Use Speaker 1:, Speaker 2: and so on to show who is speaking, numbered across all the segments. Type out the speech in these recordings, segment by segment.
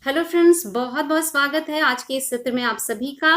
Speaker 1: Hello friends, बहुत बहुत स्वागत है आज के इस सत्र में आप सभी का।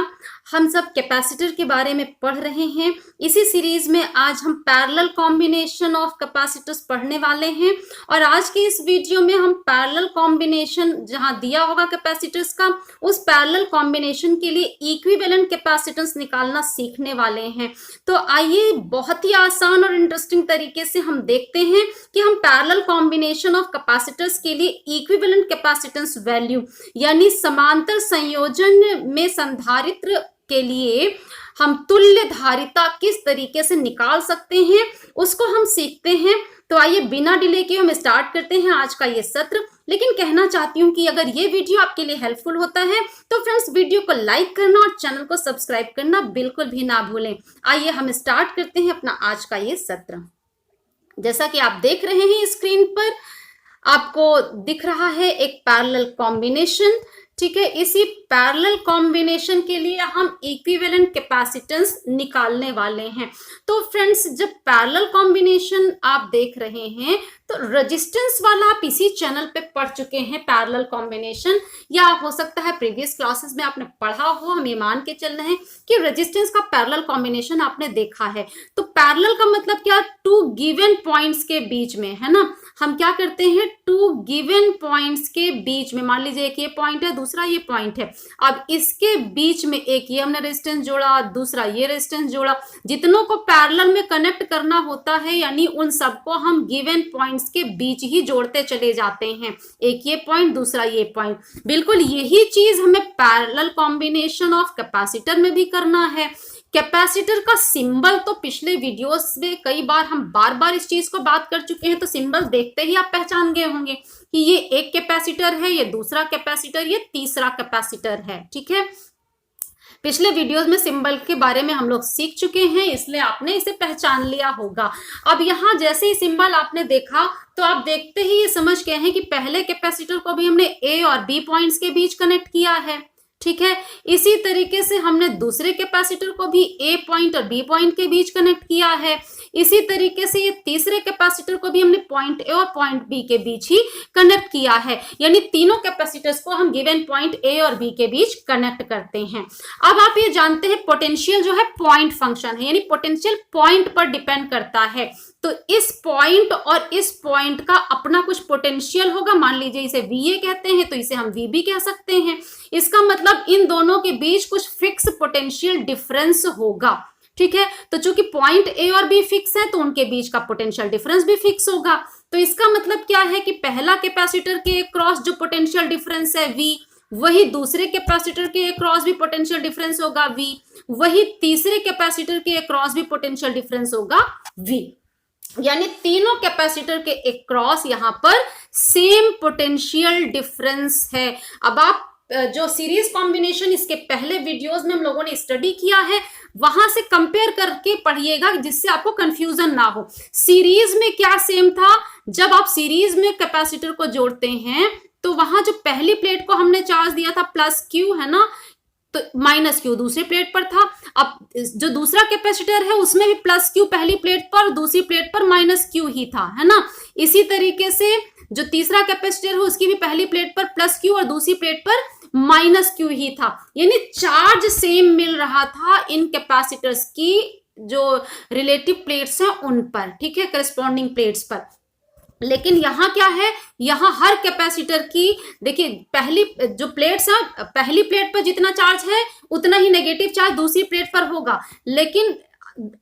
Speaker 1: हम सब कैपेसिटर के बारे में पढ़ रहे हैं। इसी सीरीज में आज हम पैरेलल कॉम्बिनेशन ऑफ कैपेसिटर्स पढ़ने वाले हैं और आज के इस वीडियो में हम पैरेलल कॉम्बिनेशन जहां दिया होगा कैपेसिटर्स का, उस पैरेलल कॉम्बिनेशन के लिए इक्विवेलेंट कैपेसिटेंस निकालना सीखने वाले हैं। तो आइए बहुत ही आसान और इंटरेस्टिंग तरीके से हम देखते हैं कि हम पैरेलल कॉम्बिनेशन ऑफ कैपेसिटर्स के लिए इक्विवेलेंट कैपेसिटेंस वैल्यू यानी समांतर संयोजन में संधारित्र के लिए हम तुल्य धारिता किस तरीके से निकाल सकते हैं उसको हम सीखते हैं। तो आइए बिना डिले के हम स्टार्ट करते हैं आज का ये सत्र। लेकिन कहना चाहती हूं कि अगर ये वीडियो आपके लिए हेल्पफुल होता है तो फ्रेंड्स वीडियो को लाइक करना और चैनल को सब्सक्राइब करना बिल्कुल भी ना भूलें। आइए हम स्टार्ट करते हैं अपना आज का ये सत्र। जैसा कि आप देख रहे हैं स्क्रीन पर आपको दिख रहा है एक पैरेलल कॉम्बिनेशन, ठीक है। इसी पैरेलल कॉम्बिनेशन के लिए हम इक्विवेलेंट कैपेसिटेंस निकालने वाले हैं। तो फ्रेंड्स, जब पैरेलल कॉम्बिनेशन आप देख रहे हैं तो रेजिस्टेंस वाला आप इसी चैनल पे पढ़ चुके हैं पैरेलल कॉम्बिनेशन, या हो सकता है प्रीवियस क्लासेस में आपने पढ़ा हो। हम ये मान के चल रहे हैं कि रेजिस्टेंस का पैरेलल कॉम्बिनेशन आपने देखा है। तो पैरेलल का मतलब क्या, टू गिवन पॉइंट्स के बीच में, है ना। हम क्या करते हैं, टू गिवन पॉइंट्स के बीच में, मान लीजिए एक ये पॉइंट है, दूसरा ये पॉइंट है। अब इसके बीच में एक ये हमने रेजिस्टेंस जोड़ा, दूसरा ये रेजिस्टेंस जोड़ा। जितनों को पैरेलल में कनेक्ट करना होता है यानी उन सबको हम गिवन पॉइंट्स के बीच ही जोड़ते चले जाते हैं। एक ये पॉइंट, दूसरा ये पॉइंट। बिल्कुल यही चीज हमें पैरेलल कॉम्बिनेशन ऑफ कैपेसिटर में भी करना है। कैपेसिटर का सिंबल तो पिछले वीडियोस में कई बार हम बार बार इस चीज को बात कर चुके हैं, तो सिंबल देखते ही आप पहचान गए होंगे कि ये एक कैपेसिटर है, ये दूसरा कैपेसिटर, ये तीसरा कैपेसिटर है, ठीक है। पिछले वीडियोस में सिंबल के बारे में हम लोग सीख चुके हैं, इसलिए आपने इसे पहचान लिया होगा। अब यहाँ जैसे ही सिंबल आपने देखा तो आप देखते ही ये समझ गए हैं कि पहले कैपेसिटर को भी हमने ए और बी पॉइंट्स के बीच कनेक्ट किया है, ठीक है। इसी तरीके से हमने दूसरे कैपेसिटर को भी ए पॉइंट और बी पॉइंट के बीच कनेक्ट किया है। इसी तरीके से ये तीसरे कैपेसिटर को भी हमने पॉइंट ए और पॉइंट बी के बीच ही कनेक्ट किया है, यानी तीनों कैपेसिटर्स को हम गिवन पॉइंट ए और बी के बीच कनेक्ट करते हैं। अब आप ये जानते हैं पोटेंशियल जो है पॉइंट फंक्शन है, यानी पोटेंशियल पॉइंट पर डिपेंड करता है। तो इस पॉइंट और इस पॉइंट का अपना कुछ पोटेंशियल होगा। मान लीजिए इसे VA कहते हैं तो इसे हम VB कह सकते हैं। इसका मतलब इन दोनों के बीच कुछ फिक्स पोटेंशियल डिफरेंस होगा, ठीक है। तो चूंकि पॉइंट A और B फिक्स है तो उनके बीच का पोटेंशियल डिफरेंस भी फिक्स होगा। तो इसका मतलब क्या है कि पहला कैपेसिटर के क्रॉस जो पोटेंशियल डिफरेंस है V, वही दूसरे कैपेसिटर के क्रॉस भी पोटेंशियल डिफरेंस होगा V, वही तीसरे कैपेसिटर के क्रॉस भी पोटेंशियल डिफरेंस होगा V। यानी तीनों कैपेसिटर के एक क्रॉस यहां पर सेम पोटेंशियल डिफरेंस है। अब आप जो सीरीज कॉम्बिनेशन इसके पहले वीडियोस में हम लोगों ने स्टडी किया है वहां से कंपेयर करके पढ़िएगा जिससे आपको कंफ्यूजन ना हो। सीरीज में क्या सेम था, जब आप सीरीज में कैपेसिटर को जोड़ते हैं तो वहां जो पहली प्लेट को हमने चार्ज दिया था प्लस क्यू, है ना, तो माइनस क्यू दूसरी प्लेट पर था। अब जो दूसरा कैपेसिटर है उसमें भी प्लस क्यू पहली प्लेट पर, दूसरी प्लेट पर माइनस क्यू ही था, है ना। इसी तरीके से जो तीसरा कैपेसिटर है उसकी भी पहली प्लेट पर प्लस क्यू और दूसरी प्लेट पर माइनस क्यू ही था। यानी चार्ज सेम मिल रहा था इन कैपेसिटर्स की जो रिलेटिव प्लेट्स हैं उन पर, ठीक है, करस्पॉन्डिंग प्लेट्स पर। लेकिन यहाँ क्या है, यहाँ हर कैपेसिटर की देखिए पहली जो प्लेट्स है, पहली प्लेट पर जितना चार्ज है उतना ही नेगेटिव चार्ज दूसरी प्लेट पर होगा। लेकिन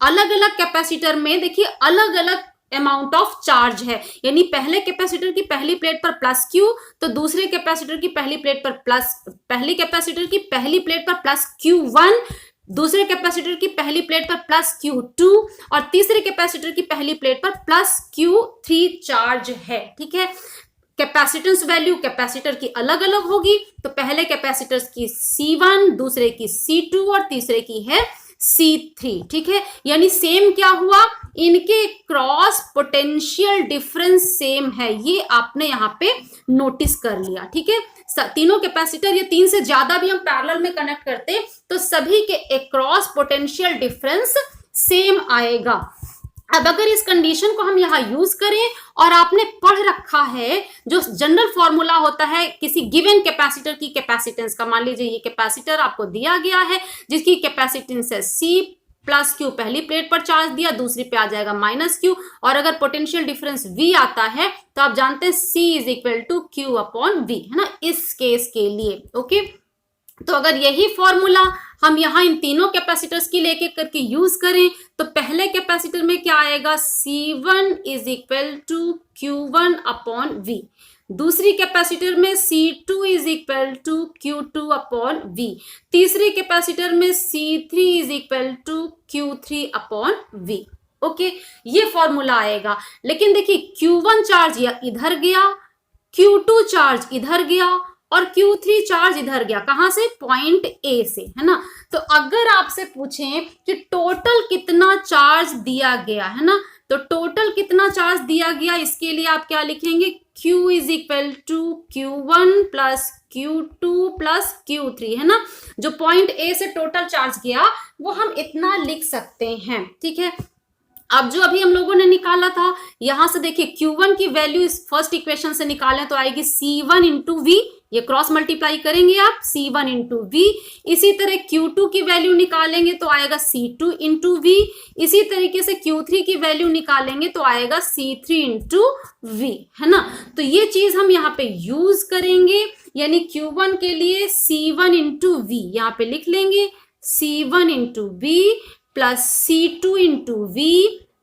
Speaker 1: अलग अलग कैपेसिटर में देखिए अलग अलग अमाउंट ऑफ चार्ज है, यानी पहले कैपेसिटर की पहली प्लेट पर प्लस क्यू तो दूसरे कैपेसिटर की पहली प्लेट पर पहली कैपेसिटर की पहली प्लेट पर प्लस Q1, दूसरे कैपेसिटर की पहली प्लेट पर प्लस Q2 और तीसरे कैपेसिटर की पहली प्लेट पर प्लस Q3 चार्ज है, ठीक है। कैपेसिटेंस वैल्यू कैपेसिटर की अलग अलग होगी, तो पहले कैपेसिटर की C1, दूसरे की C2 और तीसरे की है C3, ठीक है। यानी सेम क्या हुआ, इनके क्रॉस पोटेंशियल डिफरेंस सेम है, ये आपने यहाँ पे नोटिस कर लिया, ठीक है। तीनों कैपेसिटर या तीन से ज्यादा भी हम पैरेलल में कनेक्ट करते तो सभी के एक क्रॉस पोटेंशियल डिफरेंस सेम आएगा। अब अगर इस कंडीशन को हम यहाँ यूज करें और आपने पढ़ रखा है जो जनरल फॉर्मूला होता है किसी गिवन कैपेसिटर की कैपेसिटेंस का, मान लीजिए ये कैपेसिटर आपको दिया गया है जिसकी कैपेसिटेंस है C प्लस क्यू, पहली प्लेट पर चार्ज दिया, दूसरी पे आ जाएगा माइनस क्यू, और अगर पोटेंशियल डिफरेंस V आता है तो आप जानते हैं C is equal to Q upon V, है ना, इस केस के लिए। ओके, तो अगर यही फॉर्मूला हम यहाँ इन तीनों कैपेसिटर्स की लेके करके यूज करें तो पहले कैपेसिटर में क्या आएगा, C1 is equal to Q1 upon V, दूसरी कैपेसिटर में C2 is equal to Q2 upon V, तीसरी कैपेसिटर में C3 is equal to Q3 upon V। Okay, ये फॉर्मूला आएगा। लेकिन देखिए Q1 चार्ज इधर गया, Q2 चार्ज इधर गया और Q3 चार्ज इधर गया, कहां से, पॉइंट A से, है ना। तो अगर आपसे पूछें कि टोटल कितना चार्ज दिया गया है ना, तो टोटल कितना चार्ज दिया गया, इसके लिए आप क्या लिखेंगे, Q is equal to Q1 plus Q2 plus Q3, है ना। जो पॉइंट A से टोटल चार्ज गया वो हम इतना लिख सकते हैं, ठीक है। अब जो अभी हम लोगों ने निकाला था यहां से देखिए Q1 की वैल्यू इस फर्स्ट इक्वेशन से निकालें तो आएगी C1 इंटू V, ये क्रॉस मल्टीप्लाई करेंगे आप C1 इंटू V। इसी तरह Q2 की वैल्यू निकालेंगे तो आएगा C2 इंटू V। इसी तरीके से Q3 की वैल्यू निकालेंगे तो आएगा C3 इंटू V, है ना। तो ये चीज हम यहाँ पे यूज करेंगे, यानी Q1 के लिए C1 इंटू V यहाँ पे लिख लेंगे, C1 into V plus C2 into V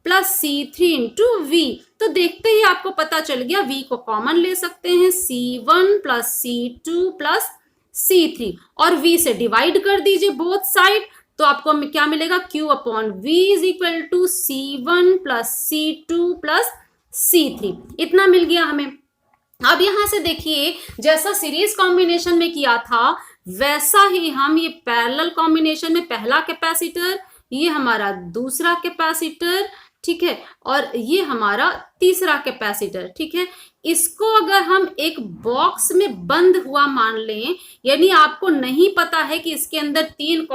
Speaker 1: plus C3 into V। तो देखते ही आपको पता चल गया, V को कॉमन ले सकते हैं, C1 plus C2 plus C3 और V से डिवाइड कर दीजिए बोथ साइड, तो आपको क्या मिलेगा, Q upon V is equal to C1 plus C2 plus C3, इतना मिल गया हमें। अब यहां से देखिए जैसा सीरीज कॉम्बिनेशन में किया था वैसा ही हम ये पैरेलल कॉम्बिनेशन में पहला कैपेसिटर, ये हमारा दूसरा कैपेसिटर, ठीक है, और ये हमारा तीसरा कैपेसिटर, ठीक है, इसको अगर हम एक बॉक्स में बंद हुआ मान लें, यानी आपको नहीं पता है कि इसके अंदर तीन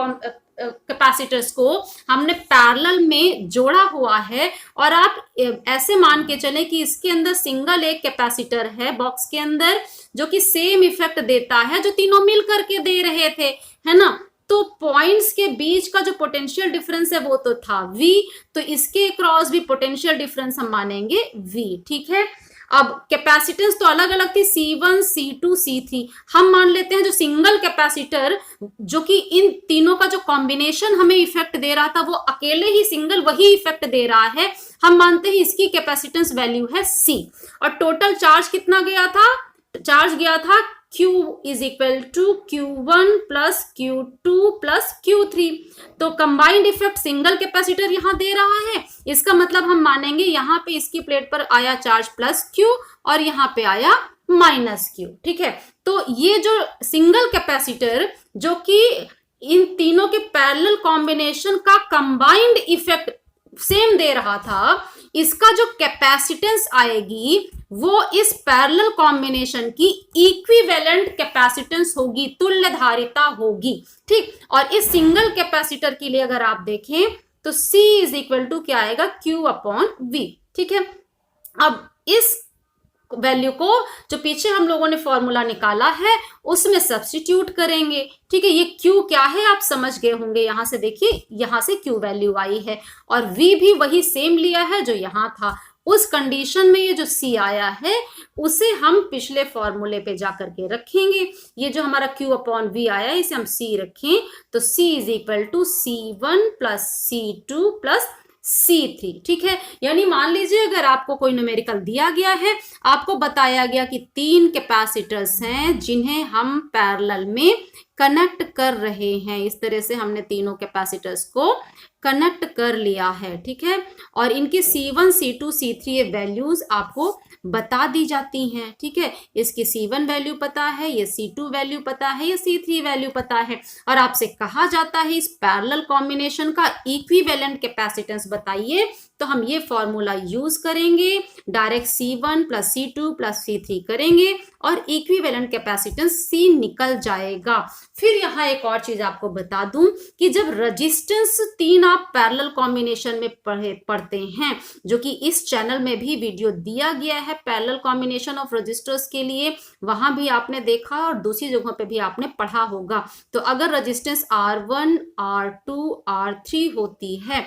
Speaker 1: कैपेसिटर्स को हमने पैरेलल में जोड़ा हुआ है, और आप ऐसे मान के चले कि इसके अंदर सिंगल एक कैपेसिटर है बॉक्स के अंदर जो कि सेम इफेक्ट देता है जो तीनों मिल करके दे रहे थे, है ना। तो पॉइंट्स के बीच का जो पोटेंशियल डिफरेंस है वो तो था V, तो इसके क्रॉस भी पोटेंशियल डिफरेंस हम मानेंगे V, ठीक है। अब कैपेसिटेंस तो अलग अलग थी, C1 C2 C3, हम मान लेते हैं जो सिंगल कैपेसिटर जो कि इन तीनों का जो कॉम्बिनेशन हमें इफेक्ट दे रहा था वो अकेले ही सिंगल वही इफेक्ट दे रहा है, हम मानते हैं इसकी कैपेसिटेंस वैल्यू है C। और टोटल चार्ज कितना गया था, चार्ज गया था Q is equal to Q1 plus Q2 plus Q3, तो कंबाइंड इफेक्ट सिंगल कैपेसिटर यहां दे रहा है, इसका मतलब हम मानेंगे यहाँ पे इसकी प्लेट पर आया चार्ज प्लस Q और यहाँ पे आया माइनस Q, ठीक है। तो ये जो सिंगल कैपेसिटर जो कि इन तीनों के पैरेलल कॉम्बिनेशन का कंबाइंड इफेक्ट सेम दे रहा था, इसका जो कैपेसिटेंस आएगी वो इस पैरेलल कॉम्बिनेशन की इक्विवेलेंट कैपेसिटेंस होगी, तुल्यधारिता होगी, ठीक। और इस सिंगल कैपेसिटर के लिए अगर आप देखें तो C इज इक्वल टू क्या आएगा, Q अपॉन V, ठीक है। अब इस वैल्यू को जो पीछे हम लोगों ने फॉर्मूला निकाला है उसमें सब्स्टिट्यूट करेंगे, ठीक है। ये Q क्या है आप समझ गए होंगे, यहां से देखिए यहां से Q वैल्यू आई है और V भी वही सेम लिया है जो यहां था, उस कंडीशन में ये जो C आया है उसे हम पिछले फॉर्मूले पे जाकर के रखेंगे। ये जो हमारा Q अपॉन V आया है इसे हम C रखें तो C is equal to C1 plus C2 plus C3, ठीक है। यानी मान लीजिए अगर आपको कोई न्यूमेरिकल दिया गया है, आपको बताया गया कि तीन कैपेसिटर्स हैं जिन्हें हम पैरेलल में कनेक्ट कर रहे हैं, इस तरह से हमने तीनों कैपेसिटर्स को कनेक्ट कर लिया है, ठीक है। और इनकी C1 C2 C3 ये वैल्यूज आपको बता दी जाती हैं, ठीक है। इसकी C1 वैल्यू पता है, ये C2 वैल्यू पता है, ये C3 वैल्यू पता है, और आपसे कहा जाता है इस पैरेलल कॉम्बिनेशन का इक्विवेलेंट कैपेसिटेंस बताइए, तो हम ये फॉर्मूला यूज करेंगे, direct C1 plus C2 plus C3 करेंगे और इक्विवेलेंट कैपेसिटेंस C निकल जाएगा। फिर यहाँ एक और चीज आपको बता दूं कि जब रेजिस्टेंस 3 आप पैरेलल कॉम्बिनेशन में पढ़ते हैं, जो कि इस चैनल में भी वीडियो दिया गया है पैरेलल कॉम्बिनेशन ऑफ रजिस्टर्स के लिए, वहां भी आपने देखा और दूसरी जगहों पे भी आपने पढ़ा होगा। तो अगर रेजिस्टेंस R1, R2, R3 होती है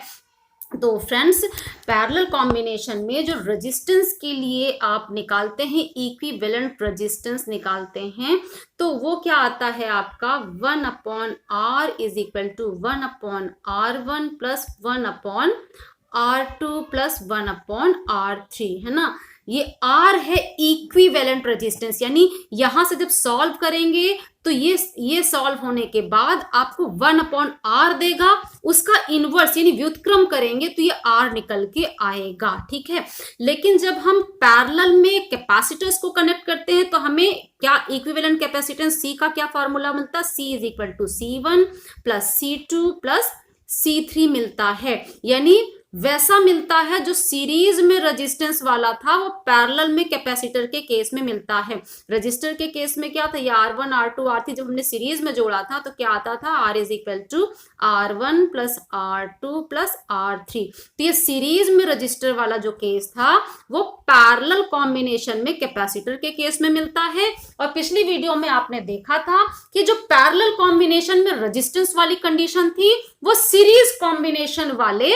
Speaker 1: तो फ्रेंड्स पैरेलल कॉम्बिनेशन में जो रेजिस्टेंस के लिए आप निकालते हैं, इक्विवेलेंट रेजिस्टेंस निकालते हैं, तो वो क्या आता है आपका 1/R is equal to 1/R1 plus 1/R2 plus 1/R3, है ना। ये R है इक्विवेलेंट रेजिस्टेंस, यानी यहां से जब सॉल्व करेंगे तो ये सॉल्व होने के बाद आपको 1/R देगा, उसका इनवर्स यानी व्युत्क्रम करेंगे तो ये R निकल के आएगा, ठीक है। लेकिन जब हम पैरेलल में कैपेसिटर्स को कनेक्ट करते हैं तो हमें क्या इक्विवेलेंट कैपेसिटेंस C का क्या फॉर्मूला मिलता है, C is equal to C1 plus C2 plus C3 मिलता है, यानी वैसा मिलता है जो सीरीज में रेजिस्टेंस वाला था वो पैरेलल में कैपेसिटर के केस में मिलता है। रजिस्टर के केस में क्या था, ये R1, R2, R3 जब हमने सीरीज में जोड़ा था तो क्या आता था, R is equal to R1 plus R2 plus R3। तो ये सीरीज में रजिस्टर वाला जो केस था वो पैरेलल कॉम्बिनेशन में कैपेसिटर के केस में मिलता है। और पिछली वीडियो में आपने देखा था कि जो पैरेलल कॉम्बिनेशन में रेजिस्टेंस वाली कंडीशन थी वो सीरीज कॉम्बिनेशन वाले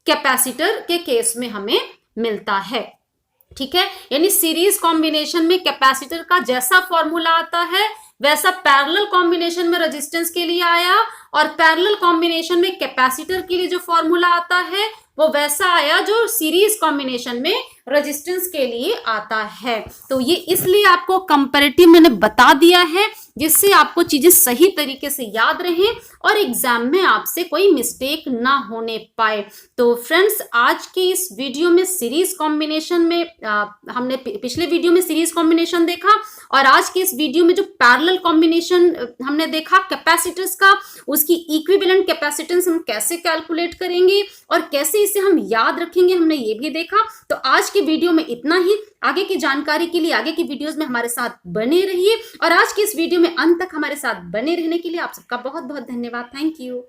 Speaker 1: कैपेसिटर के केस में हमें मिलता है, ठीक है। यानी सीरीज कॉम्बिनेशन में कैपेसिटर का जैसा फॉर्मूला आता है वैसा पैरेलल कॉम्बिनेशन में रेजिस्टेंस के लिए आया, और पैरेलल कॉम्बिनेशन में कैपेसिटर के लिए जो फॉर्मूला आता है वो वैसा आया जो सीरीज कॉम्बिनेशन में रेजिस्टेंस के लिए आता है। तो ये इसलिए आपको कंपैरेटिव मैंने बता दिया है जिससे आपको चीजें सही तरीके से याद रहें और एग्जाम में आपसे कोई मिस्टेक ना होने पाए। तो फ्रेंड्स आज के इस वीडियो में सीरीज कॉम्बिनेशन में हमने पिछले वीडियो में सीरीज कॉम्बिनेशन देखा, और आज के इस वीडियो में जो पैरेलल कॉम्बिनेशन हमने देखा कैपेसिटर्स का, उसकी इक्विवेलेंट कैपेसिटेंस हम कैसे कैलकुलेट करेंगे और कैसे इसे हम याद रखेंगे, हमने ये भी देखा। तो आज की वीडियो में इतना ही। आगे की जानकारी के लिए आगे की वीडियोस में हमारे साथ बने रहिए, और आज की इस वीडियो में अंत तक हमारे साथ बने रहने के लिए आप सबका बहुत बहुत धन्यवाद। Thank you.